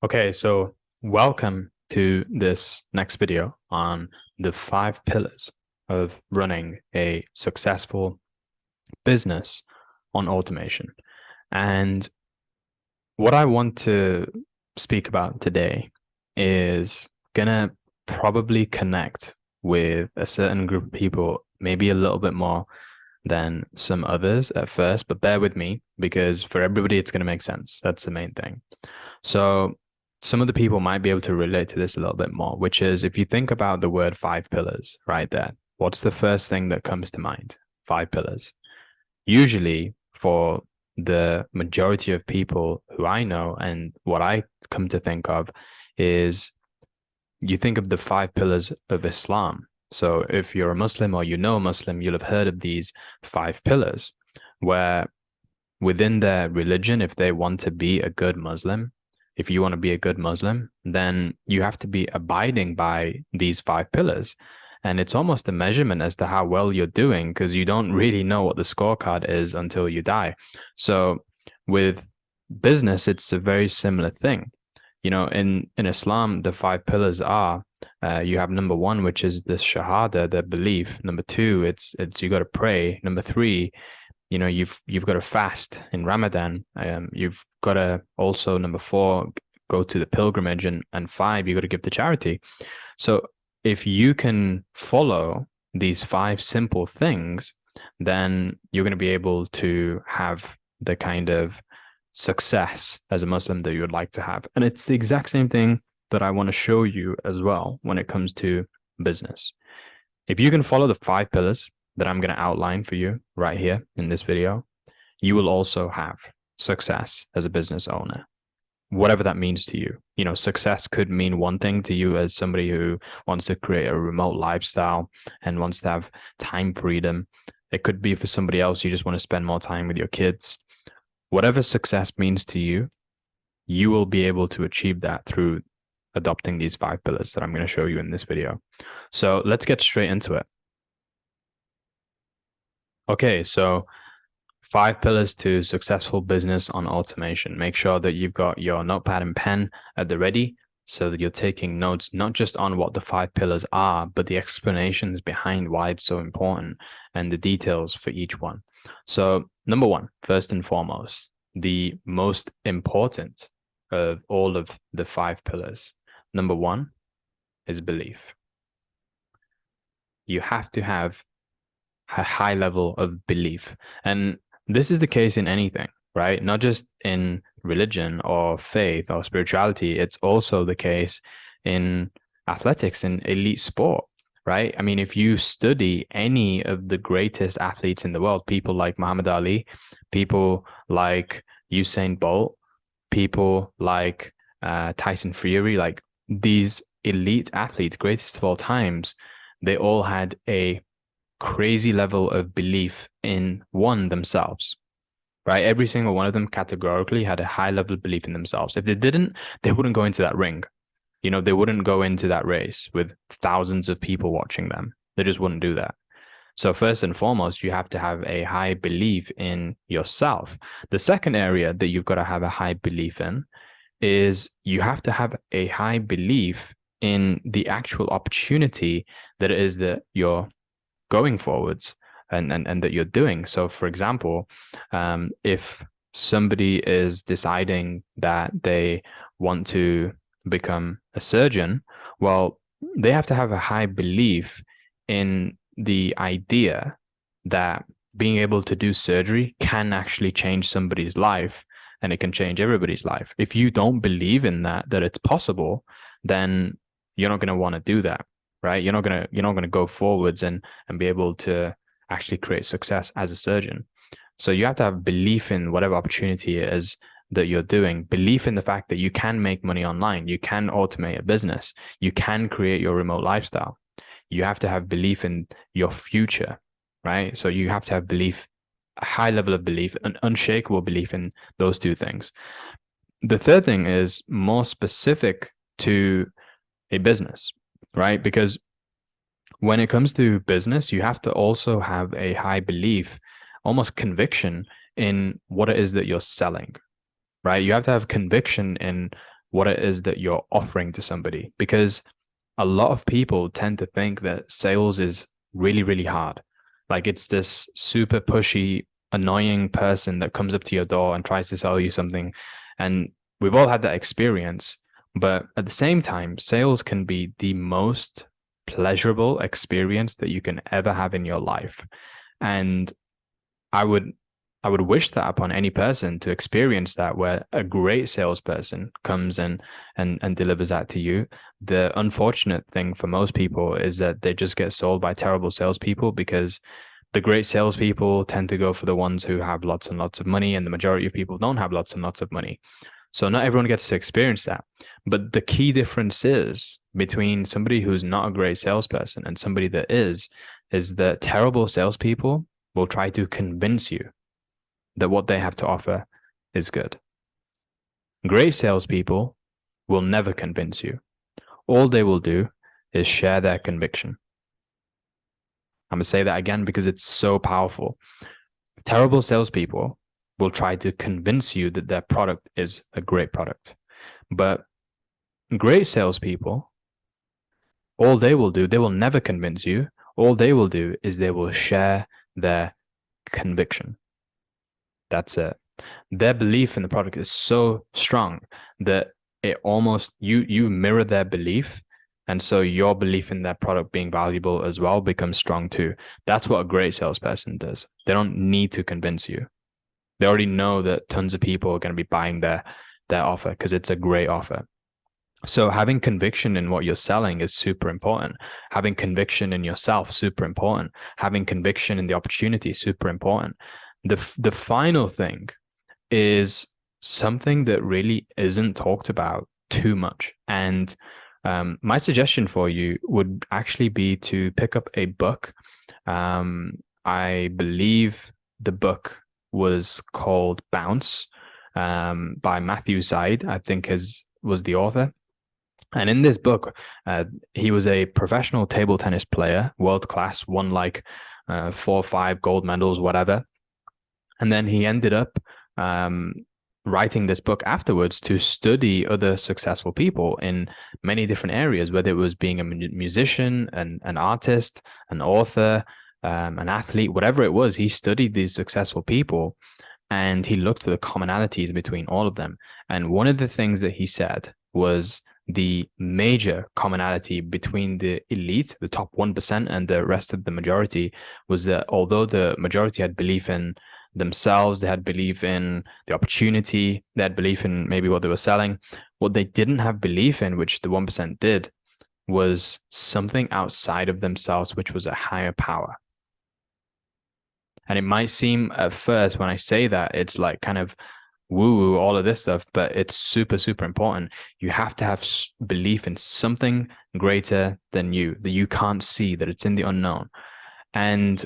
Okay, so welcome to this next video on the 5 pillars of running a successful business on automation. And what I want to speak about today is gonna probably connect with a certain group of people, maybe a little bit more than some others at first, but bear with me because for everybody it's gonna make sense. That's the main thing. So some of the people might be able to relate to this a little bit more, which is if you think about the word 5 pillars right there, what's the first thing that comes to mind? 5 pillars. Usually for the majority of people who I know and what I come to think of is you think of the 5 pillars of Islam. So if you're a Muslim or you know a Muslim, you'll have heard of these 5 pillars where within their religion, if they want to be a good Muslim, if you want to be a good Muslim, then you have to be abiding by these 5 pillars. And it's almost a measurement as to how well you're doing because you don't really know what the scorecard is until you die. So with business, it's a very similar thing. You know, in Islam, the 5 pillars are you have number one, which is the shahada, the belief. Number two, it's you got to pray. Number three, you know, you've got to fast in Ramadan. You've got to also number four go to the pilgrimage, and five you got to give to charity. So if you can follow these five simple things, then you're going to be able to have the kind of success as a Muslim that you would like to have. And it's the exact same thing that I want to show you as well when it comes to business. If you can follow the 5 pillars that I'm going to outline for you right here in this video, you will also have success as a business owner, whatever that means to you. You know, success could mean one thing to you as somebody who wants to create a remote lifestyle and wants to have time freedom. It could be for somebody else, you just want to spend more time with your kids. Whatever success means to you, you will be able to achieve that through adopting these 5 pillars that I'm going to show you in this video. So let's get straight into it. Okay, so 5 pillars to successful business on automation. Make sure that you've got your notepad and pen at the ready so that you're taking notes, not just on what the 5 pillars are, but the explanations behind why it's so important and the details for each one. So, number one, first and foremost, the most important of all of the 5 pillars. Number one is belief. You have to have a high level of belief. And this is the case in anything, right? Not just in religion or faith or spirituality. It's also the case in athletics and elite sport, right? I mean, if you study any of the greatest athletes in the world, people like Muhammad Ali, people like Usain Bolt, people like Tyson Fury, like these elite athletes, greatest of all times, they all had a crazy level of belief in one themselves, right? Every single one of them categorically had a high level of belief in themselves. If they didn't, they wouldn't go into that ring. You know, they wouldn't go into that race with thousands of people watching them. They just wouldn't do that. So first and foremost, you have to have a high belief in yourself. The second area that you've got to have a high belief in is you have to have a high belief in the actual opportunity that it is that you're going forwards and that you're doing. So for example, if somebody is deciding that they want to become a surgeon, well, they have to have a high belief in the idea that being able to do surgery can actually change somebody's life and it can change everybody's life. If you don't believe in that it's possible, then you're not going to want to do that, right? You're not gonna go forwards and be able to actually create success as a surgeon. So you have to have belief in whatever opportunity it is that you're doing, belief in the fact that you can make money online, you can automate a business, you can create your remote lifestyle. You have to have belief in your future, right? So you have to have belief, a high level of belief, an unshakable belief in those two things. The third thing is more specific to a business, right? Because when it comes to business, you have to also have a high belief, almost conviction in what it is that you're selling, right? You have to have conviction in what it is that you're offering to somebody. Because a lot of people tend to think that sales is really, really hard. Like it's this super pushy, annoying person that comes up to your door and tries to sell you something. And we've all had that experience. But at the same time, sales can be the most pleasurable experience that you can ever have in your life. And I would I would wish that upon any person to experience that, where a great salesperson comes in and delivers that to you. The unfortunate thing for most people is that they just get sold by terrible salespeople, because the great salespeople tend to go for the ones who have lots and lots of money, and the majority of people don't have lots and lots of money. So not everyone gets to experience that. But the key difference is between somebody who's not a great salesperson and somebody that is that terrible salespeople will try to convince you that what they have to offer is good. Great salespeople will never convince you. All they will do is share their conviction. I'm going to say that again because it's so powerful. Terrible salespeople will try to convince you that their product is a great product. But great salespeople, all they will do, they will never convince you. All they will do is they will share their conviction. That's it. Their belief in the product is so strong that it almost you mirror their belief, and so your belief in their product being valuable as well becomes strong too. That's what a great salesperson does. They don't need to convince you. They already know that tons of people are going to be buying their offer because it's a great offer. So having conviction in what you're selling is super important. Having conviction in yourself, super important. Having conviction in the opportunity, super important. The final thing is something that really isn't talked about too much. And my suggestion for you would actually be to pick up a book. I believe the book was called Bounce, by Matthew Syed, I think was the author. And in this book, he was a professional table tennis player, world class, won like 4 or 5 gold medals, whatever. And then he ended up writing this book afterwards to study other successful people in many different areas, whether it was being a musician, an artist, an author, an athlete, whatever it was. He studied these successful people and he looked for the commonalities between all of them. And one of the things that he said was the major commonality between the elite, the top 1%, and the rest of the majority was that although the majority had belief in themselves, they had belief in the opportunity, they had belief in maybe what they were selling. What they didn't have belief in, which the 1% did, was something outside of themselves, which was a higher power. And it might seem at first when I say that, it's like kind of woo-woo, all of this stuff, but it's super, super important. You have to have belief in something greater than you, that you can't see, that it's in the unknown. And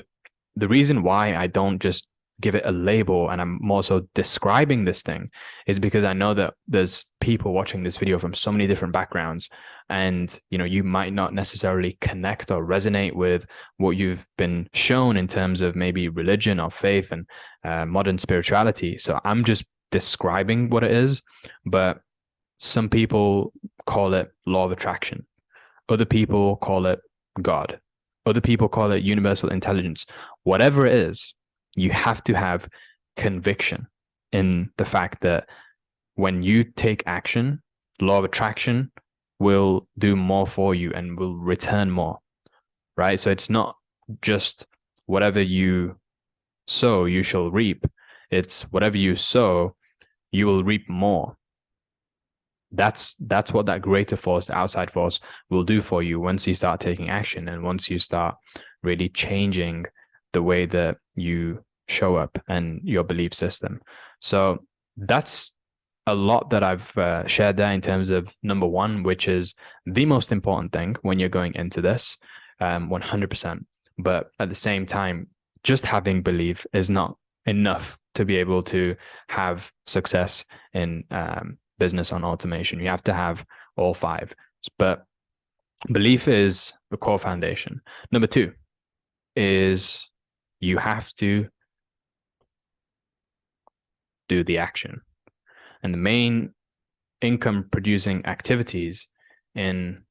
the reason why I don't just give it a label and I'm more so describing this thing is because I know that there's people watching this video from so many different backgrounds, and you might not necessarily connect or resonate with what you've been shown in terms of maybe religion or faith and modern spirituality. So I'm just describing what it is, but some people call it law of attraction. Other people call it God. Other people call it universal intelligence. Whatever it is, you have to have conviction in the fact that when you take action, law of attraction will do more for you and will return more, right? So it's not just whatever you sow, you shall reap. It's whatever you sow, you will reap more. That's what that greater force, the outside force, will do for you once you start taking action and once you start really changing the way that you show up and your belief system. So that's a lot that I've shared there in terms of number one, which is the most important thing when you're going into this, 100%. But at the same time, just having belief is not enough to be able to have success in business on automation. You have to have all 5. But belief is the core foundation. Number 2 is you have to do the action. And the main income producing activities in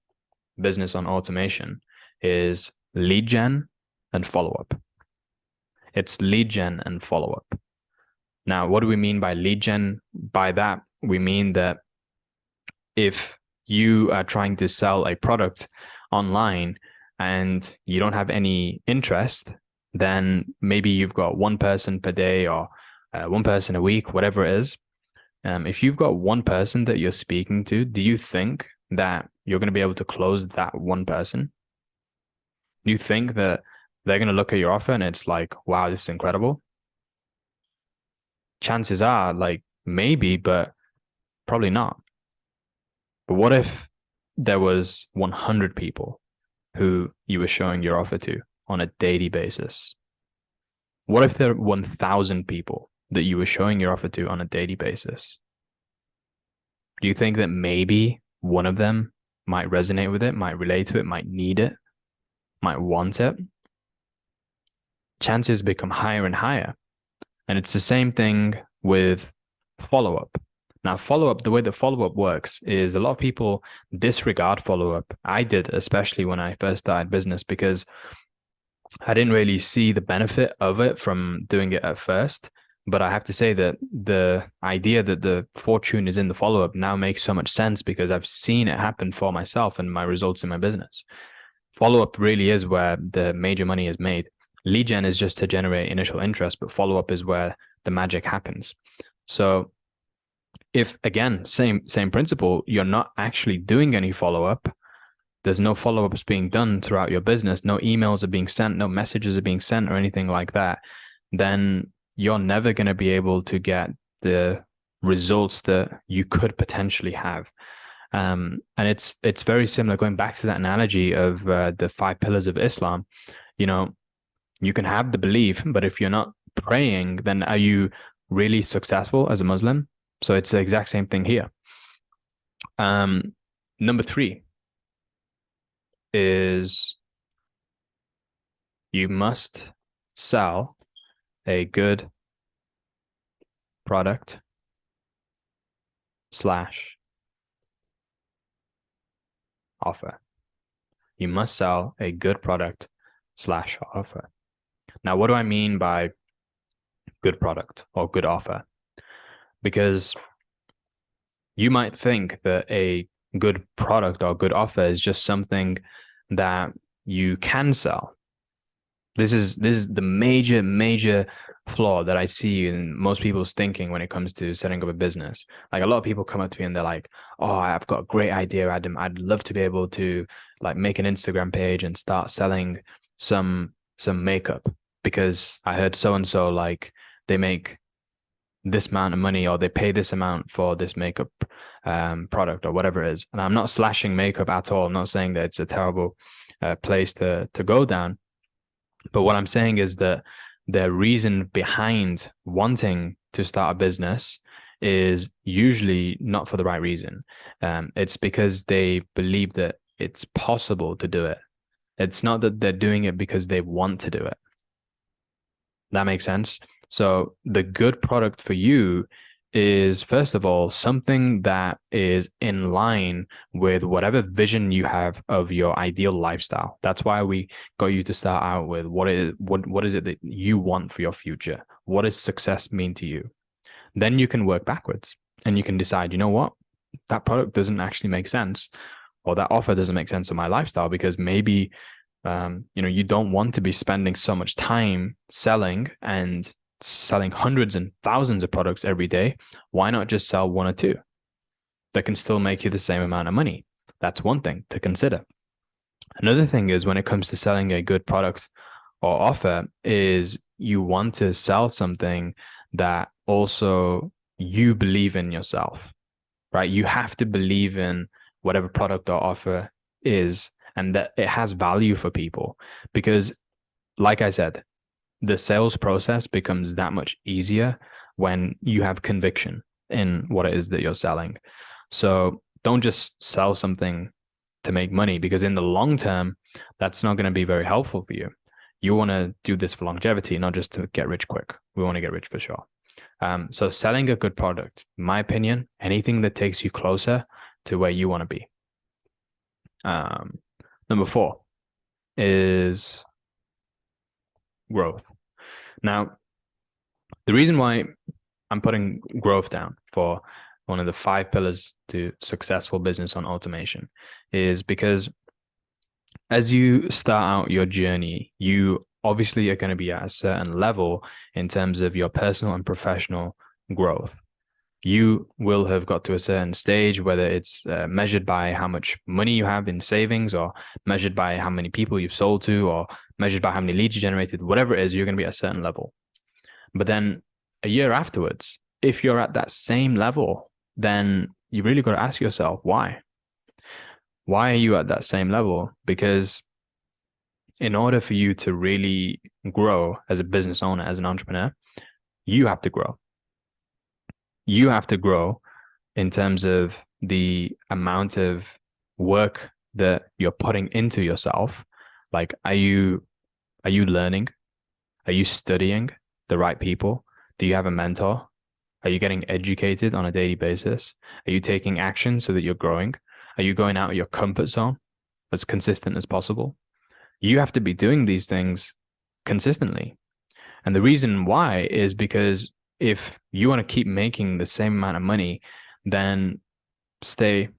business on automation is lead gen and follow-up. It's lead gen and follow-up. Now, what do we mean by lead gen? By that, we mean that if you are trying to sell a product online and you don't have any interest, then maybe you've got one person per day or one person a week, whatever it is. If you've got one person that you're speaking to, do you think that you're going to be able to close that one person? Do you think that they're going to look at your offer and it's like, wow, this is incredible? Chances are, like, maybe, but probably not. But what if there was 100 people who you were showing your offer to on a daily basis? What if there were 1,000 people that you were showing your offer to on a daily basis? Do you think that maybe one of them might resonate with it, might relate to it, might need it, might want it? Chances become higher and higher. And it's the same thing with follow-up. Now, follow-up, the way that follow-up works is a lot of people disregard follow-up. I did, especially when I first started business, because I didn't really see the benefit of it from doing it at first. But I have to say that the idea that the fortune is in the follow-up now makes so much sense because I've seen it happen for myself and my results in my business. Follow-up really is where the major money is made. Lead gen is just to generate initial interest, but follow-up is where the magic happens. So if, again, same principle, you're not actually doing any follow-up, there's no follow-ups being done throughout your business, no emails are being sent, no messages are being sent or anything like that, then you're never going to be able to get the results that you could potentially have. And it's very similar, going back to that analogy of the 5 pillars of Islam. You know, you can have the belief, but if you're not praying, then are you really successful as a Muslim? So it's the exact same thing here. Number 3 is you must sell a good product / offer. You must sell a good product / offer. Now, what do I mean by good product or good offer? Because you might think that a good product or good offer is just something that you can sell. This is the major flaw that I see in most people's thinking when it comes to setting up a business. Like, a lot of people come up to me and they're like, "Oh, I've got a great idea, Adam. I'd love to be able to like make an Instagram page and start selling some makeup because I heard so and so like they make this amount of money or they pay this amount for this makeup product or whatever it is." And I'm not slashing makeup at all. I'm not saying that it's a terrible place to go down. But what I'm saying is that the reason behind wanting to start a business is usually not for the right reason. It's because they believe that it's possible to do it. It's not that they're doing it because they want to do it. That makes sense? So the good product for you is, first of all, something that is in line with whatever vision you have of your ideal lifestyle. That's why we got you to start out with what is it that you want for your future? What does success mean to you? Then you can work backwards and you can decide, you know what, that product doesn't actually make sense, or that offer doesn't make sense for my lifestyle, because maybe you don't want to be spending so much time selling hundreds and thousands of products every day. Why not just sell 1 or 2 that can still make you the same amount of money? That's one thing to consider. Another thing is, when it comes to selling a good product or offer, is you want to sell something that also you believe in yourself, right? You have to believe in whatever product or offer is, and that it has value for people. Because, like I said, the sales process becomes that much easier when you have conviction in what it is that you're selling. So don't just sell something to make money, because in the long term, that's not going to be very helpful for you. You want to do this for longevity, not just to get rich quick. We want to get rich for sure. So selling a good product, in my opinion, anything that takes you closer to where you want to be. Number 4 is growth. Now, the reason why I'm putting growth down for one of the 5 pillars to successful business on automation is because as you start out your journey, you obviously are going to be at a certain level in terms of your personal and professional growth. You will have got to a certain stage, whether it's measured by how much money you have in savings, or measured by how many people you've sold to, or measured by how many leads you generated, whatever it is, you're going to be at a certain level. But then a year afterwards, if you're at that same level, then you really got to ask yourself, why? Why are you at that same level? Because in order for you to really grow as a business owner, as an entrepreneur, you have to grow. You have to grow in terms of the amount of work that you're putting into yourself. Like, are you learning? Are you studying the right people? Do you have a mentor? Are you getting educated on a daily basis? Are you taking action so that you're growing? Are you going out of your comfort zone as consistent as possible? You have to be doing these things consistently. And the reason why is because if you want to keep making the same amount of money, then stay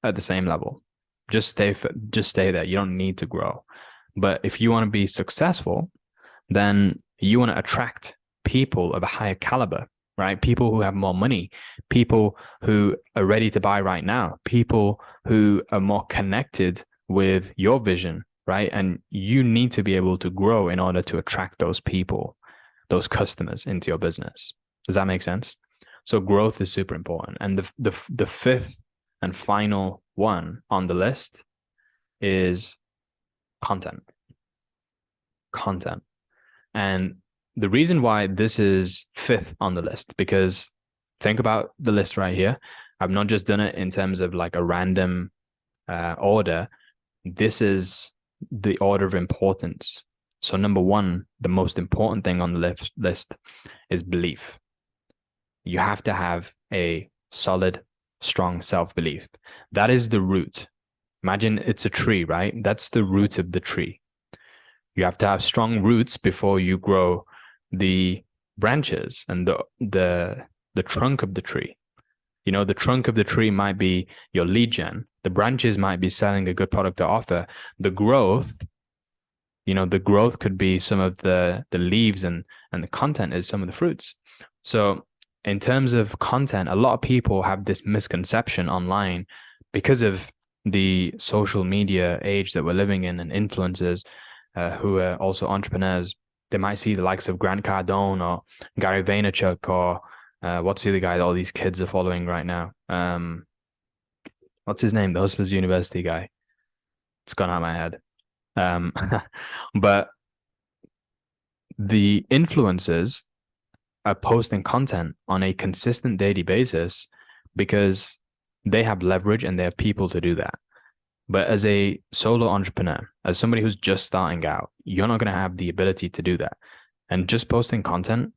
at the same level. Just stay there. You don't need to grow. But if you want to be successful, then you want to attract people of a higher caliber, right? People who have more money, people who are ready to buy right now, people who are more connected with your vision, right? And you need to be able to grow in order to attract those people, those customers into your business. Does that make sense? So growth is super important. And the fifth and final one on the list is content. Content. And the reason why this is fifth on the list, because think about the list right here. I've not just done it in terms of like a random order. This is the order of importance. So number 1, the most important thing on the list is belief. You have to have a solid, strong self-belief. That is the root. Imagine it's a tree, right? That's the root of the tree. You have to have strong roots before you grow the branches and the trunk of the tree. You know, the trunk of the tree might be your lead gen. The branches might be selling a good product or offer. The growth, the growth could be some of the leaves, and the content is some of the fruits. So in terms of content, a lot of people have this misconception online because of the social media age that we're living in, and influencers who are also entrepreneurs. They might see the likes of Grant Cardone or Gary Vaynerchuk, or what's the other guy that all these kids are following right now? What's his name? The Hustlers University guy. It's gone out of my head. But the influencers are posting content on a consistent daily basis because they have leverage and they have people to do that. But as a solo entrepreneur, as somebody who's just starting out, you're not going to have the ability to do that. And just posting content,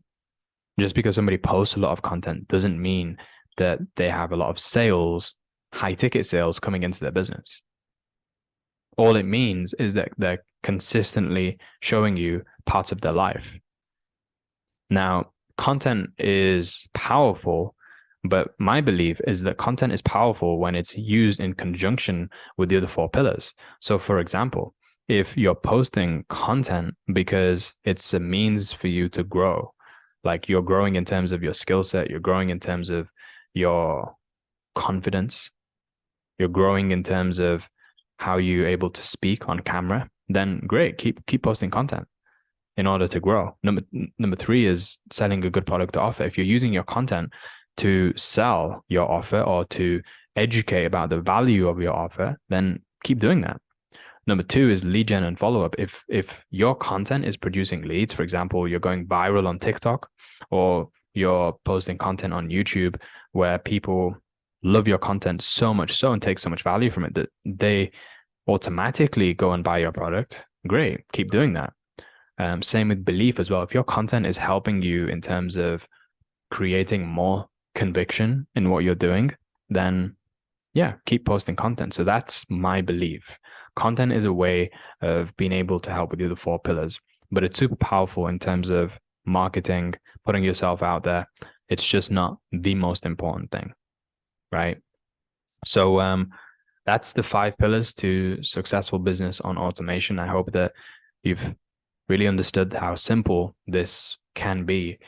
just because somebody posts a lot of content, doesn't mean that they have a lot of sales, high ticket sales coming into their business. All it means is that they're consistently showing you parts of their life. Now, content is powerful, but my belief is that content is powerful when it's used in conjunction with the other 4 pillars. So for example, if you're posting content because it's a means for you to grow, like you're growing in terms of your skill set, you're growing in terms of your confidence, you're growing in terms of how you're able to speak on camera, then great, keep posting content in order to grow. Number 3 is selling a good product or offer. If you're using your content to sell your offer or to educate about the value of your offer, then keep doing that. Number 2 is lead gen and follow-up. If your content is producing leads, for example, you're going viral on TikTok, or you're posting content on YouTube where people love your content so much so and take so much value from it that they automatically go and buy your product, great, keep doing that. Same with belief as well. If your content is helping you in terms of creating more conviction in what you're doing, then yeah, keep posting content. So that's my belief. Content is a way of being able to help with the other four pillars, but it's super powerful in terms of marketing, putting yourself out there. It's just not the most important thing, right? So that's the 5 pillars to successful business on automation. I hope that you've really understood how simple this can be,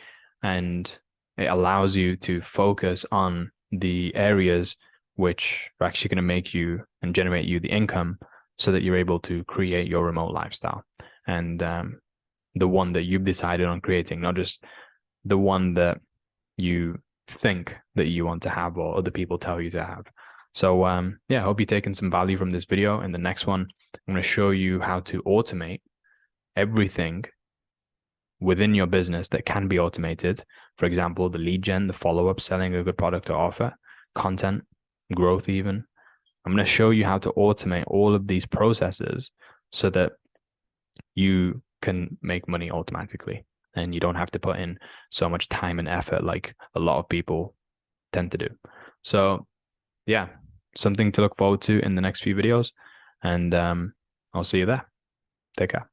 and it allows you to focus on the areas which are actually going to make you and generate you the income so that you're able to create your remote lifestyle, and the one that you've decided on creating, not just the one that you think that you want to have or other people tell you to have. So yeah, I hope you've taken some value from this video. In the next one, I'm going to show you how to automate everything within your business that can be automated. For example, the lead gen, the follow-up, selling a good product or offer, content, growth even. I'm going to show you how to automate all of these processes so that you can make money automatically and you don't have to put in so much time and effort like a lot of people tend to do. So yeah, something to look forward to in the next few videos, and I'll see you there. Take care.